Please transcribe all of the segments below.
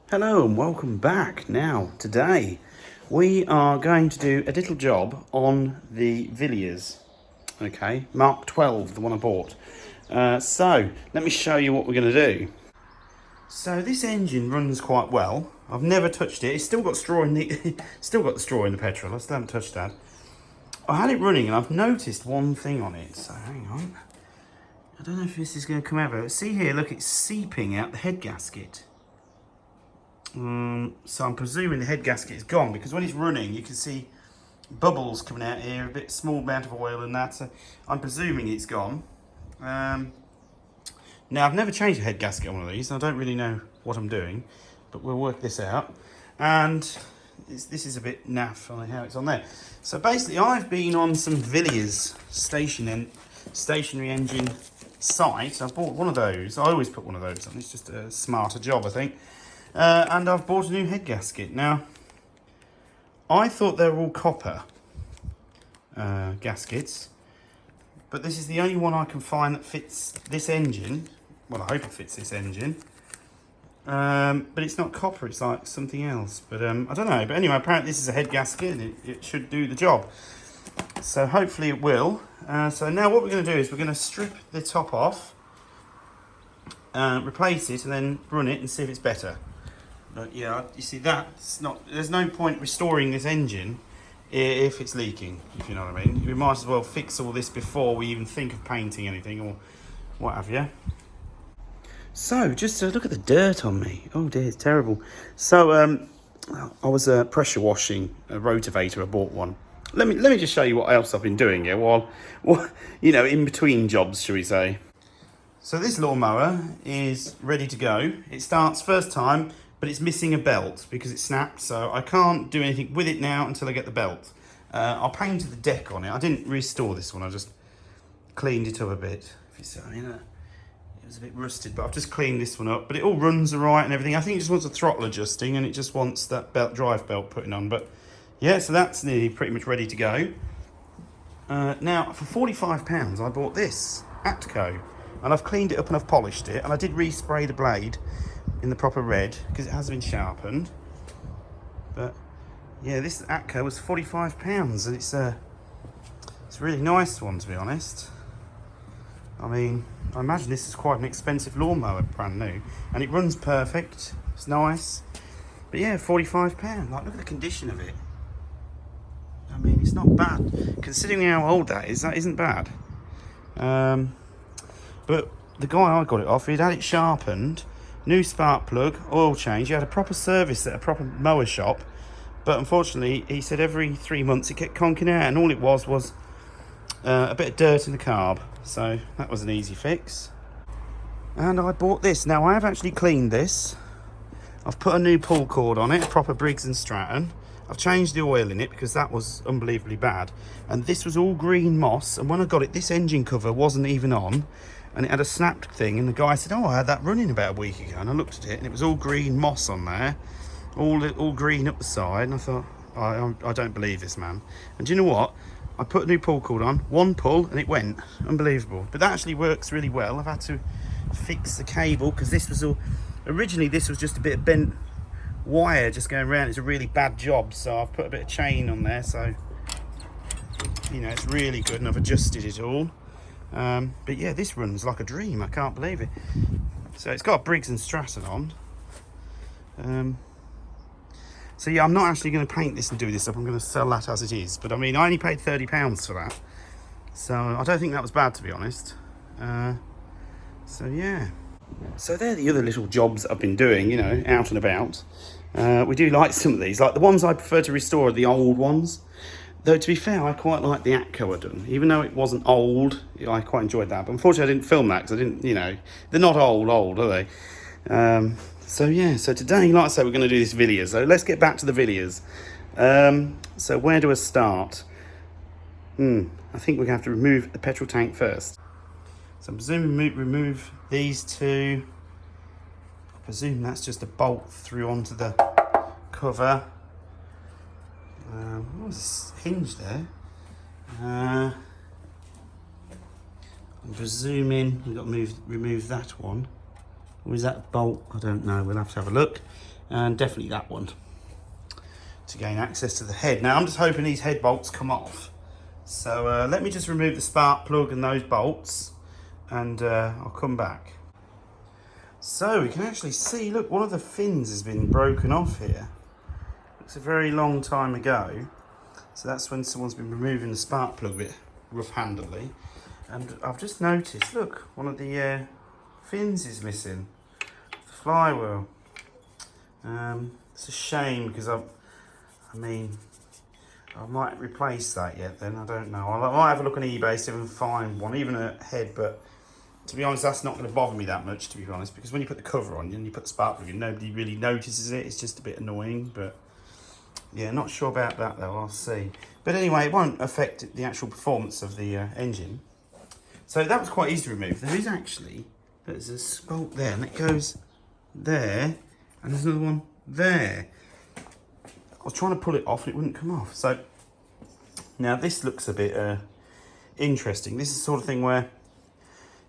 Hello and welcome back. Now, today we are going to do a little job on the Villiers, Mk12, the one I bought. So, let me show you what we're going to do. So this engine runs quite well. I've never touched it. It's still got straw in the, still got the straw in the petrol. I still haven't touched that. I had it running and I've noticed one thing on it. So hang on. I don't know if this is going to come out. But see here, look, it's seeping out the head gasket. So I'm presuming the head gasket is gone because when it's running you can see bubbles coming out here, a bit small amount of oil and that, so I'm presuming it's gone. Now I've never changed a head gasket on one of these, I don't really know what I'm doing, but we'll work this out. And this is a bit naff on how it's on there. So basically I've been on some Villiers stationary engine site. I've bought one of those. I always put one of those on, it's just a smarter job I think. And I've bought a new head gasket. Now, I thought they were all copper gaskets, but this is the only one I can find that fits this engine. Well, I hope it fits this engine. But it's not copper, it's like something else. But I don't know. But anyway, apparently this is a head gasket and it should do the job. So hopefully it will. So now what we're going to do is we're going to strip the top off, replace it, and then run it and see if it's better. But yeah, you see that's not, there's no point restoring this engine if it's leaking, if you know what I mean. We might as well fix all this before we even think of painting anything or what have you. So, just look at the dirt on me. Oh dear, it's terrible. So, I was pressure washing a rotavator. I bought one. Let me just show you what else I've been doing here while you know, in between jobs, shall we say. So this lawnmower is ready to go. It starts first time, but it's missing a belt because it snapped, so I can't do anything with it now until I get the belt. I painted the deck on it. I didn't restore this one, I just cleaned it up a bit. If you see, I mean, it was a bit rusted, but I've just cleaned this one up. But it all runs all right and everything. I think it just wants a throttle adjusting and it just wants that drive belt putting on. But yeah, so that's nearly pretty much ready to go. Now, for £45, I bought this, Atco. And I've cleaned it up and I've polished it. And I did respray the blade in the proper red because it has been sharpened. But yeah, this Atco was £45 and it's a really nice one, to be honest. I mean, I imagine this is quite an expensive lawnmower, brand new, and it runs perfect. It's nice, but yeah, £45. Like, look at the condition of it. I mean, it's not bad considering how old that is. That isn't bad. But the guy I got it off, he'd had it sharpened, new spark plug, oil change. He had a proper service at a proper mower shop, but unfortunately, he said every 3 months it kept conking out, and all it was a bit of dirt in the carb. So that was an easy fix. And I bought this. Now I have actually cleaned this. I've put a new pull cord on it, a proper Briggs and Stratton. I've changed the oil in it because that was unbelievably bad. And this was all green moss. And when I got it, this engine cover wasn't even on. And it had a snapped thing. And the guy said, oh, I had that running about a week ago. And I looked at it and it was all green moss on there. All green up the side. And I thought, I don't believe this, man. And do you know what? I put a new pull cord on, one pull, and it went. Unbelievable. But that actually works really well. I've had to fix the cable because this was all... Originally, this was just a bit of bent wire just going around. It's a really bad job, so I've put a bit of chain on there, so you know, it's really good, and I've adjusted it all. But yeah, this runs like a dream. I can't believe it. So it's got a Briggs and Stratton on. So yeah, I'm not actually going to paint this and do this up. I'm going to sell that as it is. But I mean, I only paid £30 for that, so I don't think that was bad, to be honest. So yeah. So they're the other little jobs I've been doing, you know, out and about. We do like some of these. Like the ones I prefer to restore are the old ones. Though to be fair, I quite like the Atco I done. Even though it wasn't old, I quite enjoyed that. But unfortunately, I didn't film that because I didn't, you know, they're not old, are they? So yeah, so today, like I say, we're going to do this Villiers. So let's get back to the Villiers. So where do I start? I think we're going to have to remove the petrol tank first. So I'm presuming remove these two. I presume that's just a bolt through onto the cover. What was this hinge there? I'm presuming we've got to remove that one. Or is that a bolt? I don't know. We'll have to have a look. And definitely that one to gain access to the head. Now I'm just hoping these head bolts come off. So let me just remove the spark plug and those bolts, and I'll come back. So we can actually see, look, one of the fins has been broken off here. It's a very long time ago. So that's when someone's been removing the spark plug a bit rough-handedly. And I've just noticed, look, one of the fins is missing. The flywheel. It's a shame because I might replace that yet then, I don't know. I might have a look on eBay, see if I can find one, even a head, but to be honest, that's not going to bother me that much, to be honest, because when you put the cover on and you put the spark plug in, nobody really notices it. It's just a bit annoying, but yeah, not sure about that though, I'll see. But anyway, it won't affect the actual performance of the engine. So that was quite easy to remove. There is actually, there's a bolt there, and it goes there, and there's another one there. I was trying to pull it off and it wouldn't come off. So now this looks a bit interesting. This is the sort of thing where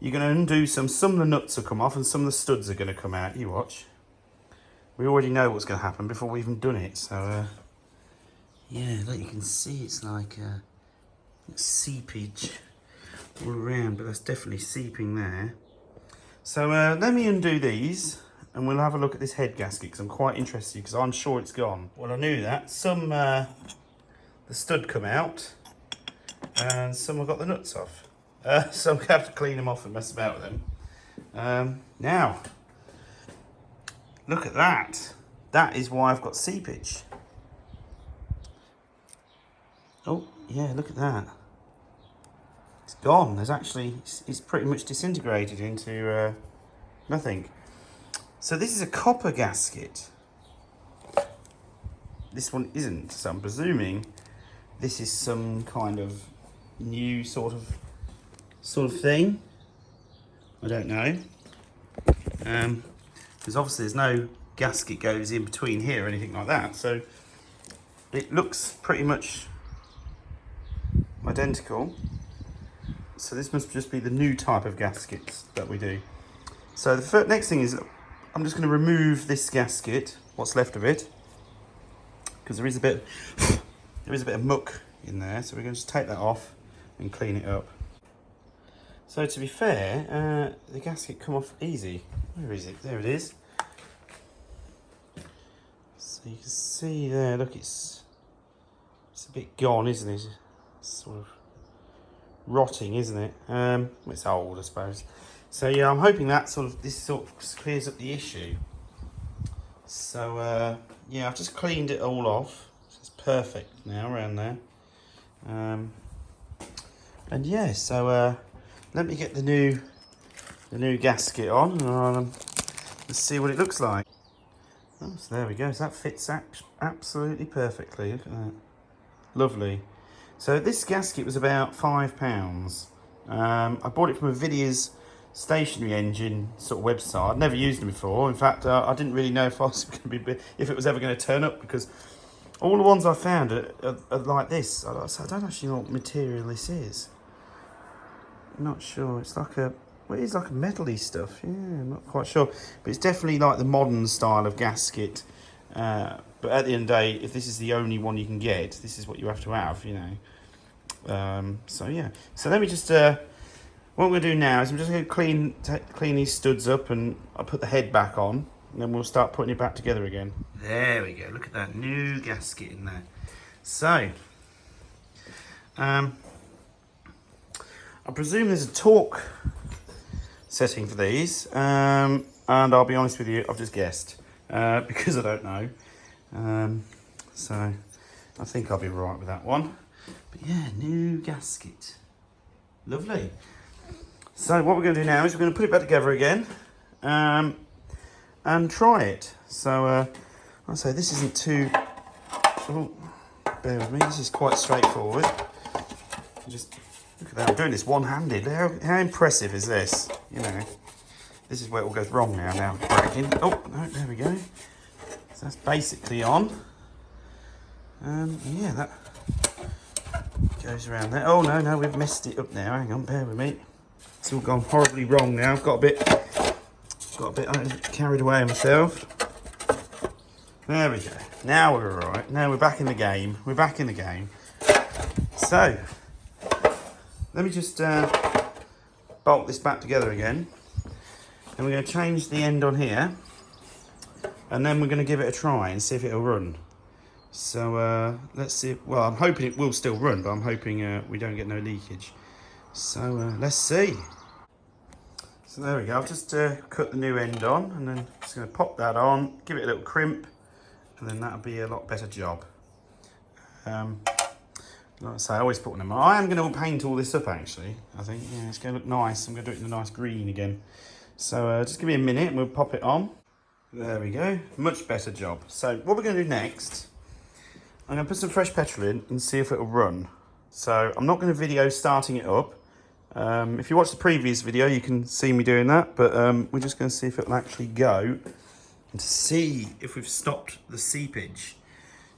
you're going to undo some of the nuts will come off and some of the studs are going to come out. You watch. We already know what's going to happen before we've even done it. So yeah, like you can see, it's like seepage all around, but that's definitely seeping there. So let me undo these and we'll have a look at this head gasket, because I'm quite interested, because I'm sure it's gone. Well, I knew that. Some, the stud come out, and some have got the nuts off. So I'm going to have to clean them off and mess about with them. Now, look at that. That is why I've got seepage. Oh, yeah, look at that. It's gone. There's actually, it's pretty much disintegrated into nothing. So this is a copper gasket. This one isn't, so I'm presuming this is some kind of new sort of thing. I don't know. Because obviously there's no gasket goes in between here or anything like that. So it looks pretty much identical. So this must just be the new type of gaskets that we do. So the next thing is, I'm just going to remove this gasket, what's left of it, because there is a bit of muck in there. So we're going to just take that off and clean it up. So to be fair, the gasket come off easy. Where is it? There it is. So you can see there. Look, it's a bit gone, isn't it? It's sort of rotting, isn't it? It's old, I suppose. So yeah, I'm hoping that this sort of clears up the issue. So yeah, I've just cleaned it all off. So it's perfect now around there. And yeah, so let me get the new gasket on, and let's see what it looks like. Oh, so there we go. So that fits absolutely perfectly. Look at that. Lovely. So this gasket was about £5. I bought it from a Villiers stationary engine sort of website. I'd never used them before. In fact, I didn't really know if if it was ever going to turn up, because all the ones I found are like this. I don't actually know what material this is. I'm not sure. It's like it is like a metal-y stuff. Yeah, I'm not quite sure. But it's definitely like the modern style of gasket. But at the end of the day, if this is the only one you can get, this is what you have to have, you know. So yeah. So let me just, what I'm going to do now is I'm just going to clean these studs up, and I'll put the head back on, and then we'll start putting it back together again. There we go. Look at that new gasket in there. So, I presume there's a torque setting for these, and I'll be honest with you, I've just guessed, because I don't know. So I think I'll be right with that one. But yeah, new gasket. Lovely. So what we're going to do now is we're going to put it back together again, and try it. So I'll say this isn't too, oh, bear with me, this is quite straightforward. Just look at that, I'm doing this one-handed. How impressive is this? You know, this is where it all goes wrong now braking. Oh, no, there we go. So that's basically on. Yeah, that goes around there. Oh, no, we've messed it up now. Hang on, bear with me. It's all gone horribly wrong now. I've got a bit got a bit carried away myself. There we go. Now we're all right. Now we're back in the game. We're back in the game. So, let me just bolt this back together again. And we're going to change the end on here. And then we're going to give it a try and see if it'll run. So, let's see. Well, I'm hoping it will still run, but I'm hoping we don't get no leakage. So, let's see. So there we go. I've just cut the new end on, and then just going to pop that on, give it a little crimp, and then that'll be a lot better job. Like I say, I always put one in my... I am going to paint all this up, actually. I think, yeah, it's going to look nice. I'm going to do it in a nice green again. So just give me a minute and we'll pop it on. There we go. Much better job. So what we're going to do next, I'm going to put some fresh petrol in and see if it'll run. So I'm not going to video starting it up. If you watch the previous video, you can see me doing that. But we're just going to see if it'll actually go and see if we've stopped the seepage.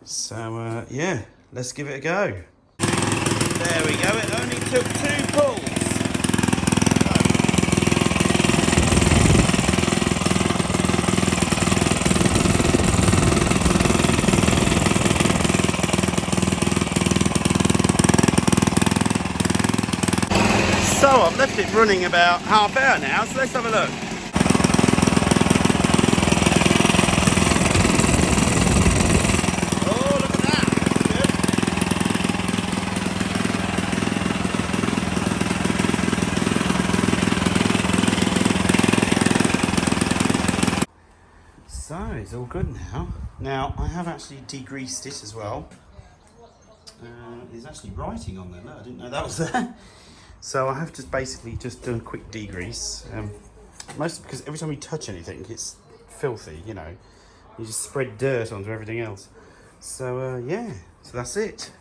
So yeah, let's give it a go. There we go, it only took 2 pulls. So I've left it running about half hour now, so let's have a look. So it's all good now. Now I have actually degreased it as well. There's actually writing on there. No, I didn't know that was there. So I have just basically just done a quick degrease. Mostly because every time you touch anything, it's filthy. You know, you just spread dirt onto everything else. So yeah, so that's it.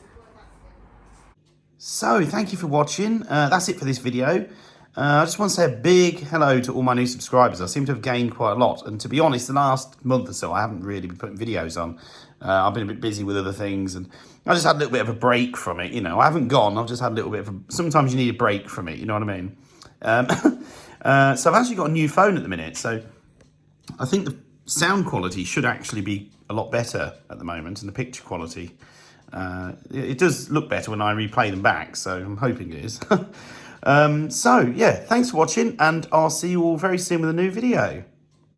So thank you for watching. That's it for this video. I just want to say a big hello to all my new subscribers. I seem to have gained quite a lot. And to be honest, the last month or so, I haven't really been putting videos on. I've been a bit busy with other things. And I just had a little bit of a break from it. You know, I haven't gone. I've just had a little bit of a... Sometimes you need a break from it. You know what I mean? So I've actually got a new phone at the minute. So I think the sound quality should actually be a lot better at the moment. And the picture quality. It does look better when I replay them back. So I'm hoping it is. So yeah, thanks for watching, and I'll see you all very soon with a new video.